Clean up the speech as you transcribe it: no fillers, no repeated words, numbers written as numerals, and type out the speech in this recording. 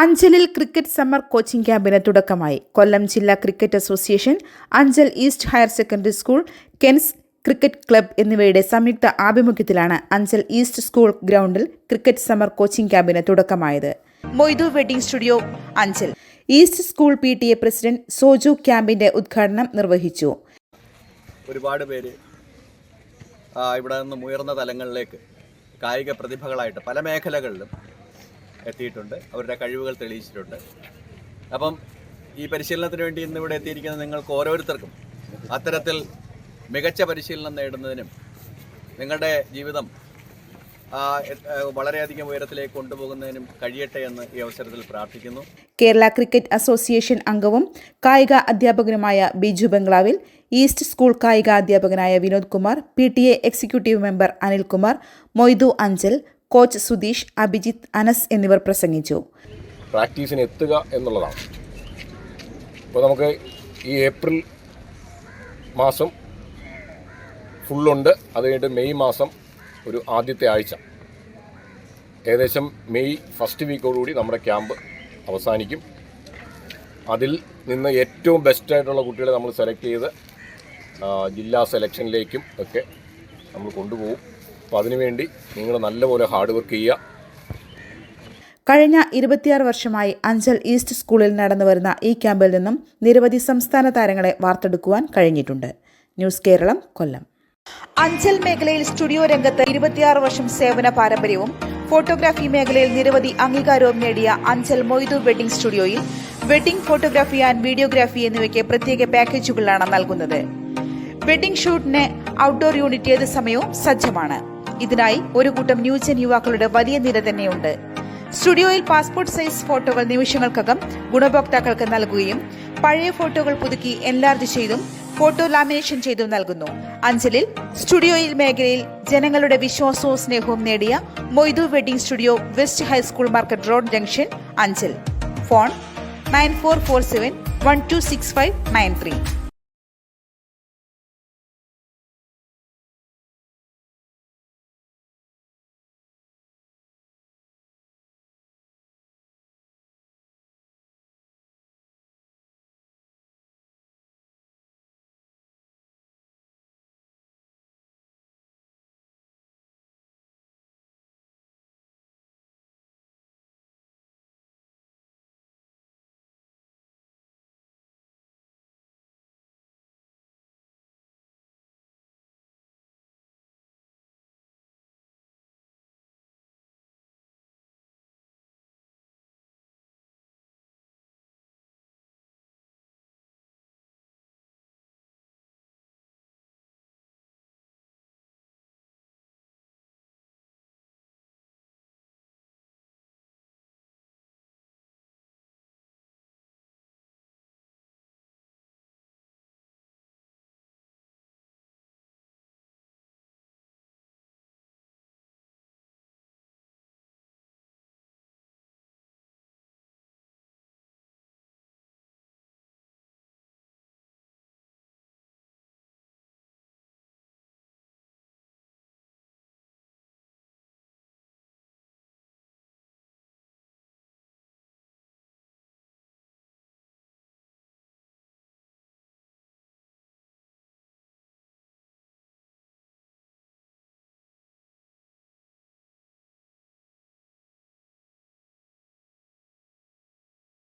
അഞ്ചലിൽ cricket summer coaching ക്യാമ്പിന് തുടക്കമായി. കൊല്ലം ജില്ലാ cricket association, Anchal east higher secondary school, Kens cricket club എന്നിവയുടെ സംയുക്ത ആഭിമുഖ്യത്തിലാണ് അഞ്ചൽ ഈസ്റ്റ് സ്കൂൾ ഗ്രൗണ്ടിൽ ക്രിക്കറ്റ് സമ്മർ കോച്ചിംഗ് ക്യാമ്പിന് തുടക്കമായത്. Moidu wedding studio, Anchal. East school PTA president Soju ക്യാമ്പിന്റെ ഉദ്ഘാടനം നിർവഹിച്ചു. ഒരുപാട് പേര് ഇവിടെ നിന്നും ഉയർന്ന തലങ്ങളിലേക്ക് കായിക പ്രതിഭകളായിട്ട് പല മേഖലകളിലും എത്തിയിട്ടുണ്ട്. അവരുടെ കഴിവുകൾ തെളിയിച്ചിട്ടുണ്ട്. അപ്പം ഈ പരിശീലനത്തിന് വേണ്ടി ഇന്നിവിടെ എത്തിയിരിക്കുന്ന നിങ്ങൾക്ക് ഓരോരുത്തർക്കും അത്തരത്തിൽ മികച്ച പരിശീലനം നേടുന്നതിനും നിങ്ങളുടെ ജീവിതം വളരെയധികം ഉയരത്തിലേക്ക് കൊണ്ടുപോകുന്നതിനും കഴിയട്ടെ എന്ന് ഈ അവസരത്തിൽ പ്രാർത്ഥിക്കുന്നു. കേരള ക്രിക്കറ്റ് അസോസിയേഷൻ അംഗവും കായിക അധ്യാപകനുമായ ബിജു ബംഗ്ലാവിൽ, ഈസ്റ്റ് സ്കൂൾ കായിക അധ്യാപകനായ Vinod Kumar, PTA executive member Anilkumar, Moidu Anchal, coach Sudheesh, Abhijith, Anas എന്നിവർ പ്രസംഗിച്ചു. പ്രാക്ടീസിന് എത്തുക എന്നുള്ളതാണ്. ഇപ്പോൾ നമുക്ക് ഈ ഏപ്രിൽ മാസം ഫുള്ളുണ്ട്. അത് കഴിഞ്ഞിട്ട് മെയ് മാസം ഒരു ആദ്യത്തെ ആഴ്ച, ഏകദേശം മെയ് ഫസ്റ്റ് വീക്കോടുകൂടി നമ്മുടെ ക്യാമ്പ് അവസാനിക്കും. അതിൽ നിന്ന് ഏറ്റവും ബെസ്റ്റായിട്ടുള്ള കുട്ടികളെ നമ്മൾ സെലക്ട് ചെയ്ത് ജില്ലാ സെലക്ഷനിലേക്കും ഒക്കെ നമ്മൾ കൊണ്ടുപോകും. അപ്പോൾ അതിനുവേണ്ടി നിങ്ങൾ നല്ലപോലെ ഹാർഡ് വർക്ക് ചെയ്യുക. കഴിഞ്ഞ 26 വർഷമായി അഞ്ചൽ ഈസ്റ്റ് സ്കൂളിൽ നടന്നുവരുന്ന ഈ ക്യാമ്പിൽ നിന്നും നിരവധി സംസ്ഥാന താരങ്ങളെ വാർത്തെടുക്കുവാൻ കഴിഞ്ഞിട്ടുണ്ട്. ന്യൂസ് കേരളം, കൊല്ലം. അഞ്ചൽ മേഖലയിൽ സ്റ്റുഡിയോ രംഗത്ത് 26 വർഷം സേവന പാരമ്പര്യവും ഫോട്ടോഗ്രാഫി മേഖലയിൽ നിരവധി അംഗീകാരവും നേടിയ അഞ്ചൽ മൊയ്തു വെഡിംഗ് സ്റ്റുഡിയോയിൽ വെഡിംഗ് ഫോട്ടോഗ്രാഫി ആൻഡ് വീഡിയോഗ്രാഫി എന്നിവയ്ക്ക് പ്രത്യേക പാക്കേജുകളാണ് നൽകുന്നത്. വെഡിംഗ് ഷൂട്ടിന് ഔട്ട്ഡോർ യൂണിറ്റ് ഏത് സമയവും സജ്ജമാണ്. ഇതിനായി ഒരു കൂട്ടം ന്യൂജൻ യുവാക്കളുടെ വലിയ നിര തന്നെയുണ്ട്. സ്റ്റുഡിയോയിൽ പാസ്പോർട്ട് സൈസ് ഫോട്ടോകൾ നിമിഷങ്ങൾക്കകം ഗുണഭോക്താക്കൾക്ക് നൽകുകയും പഴയ ഫോട്ടോകൾ പുതുക്കി എൻലാർജ് ചെയ്തും ഫോട്ടോ ലാമിനേഷൻ ചെയ്തും നൽകുന്നു. അഞ്ചലിൽ സ്റ്റുഡിയോയിൽ മേഖലയിൽ ജനങ്ങളുടെ വിശ്വാസവും സ്നേഹവും നേടിയ Moidu wedding studio, west high school market road, junction, Anchal. Phone 9447 126593.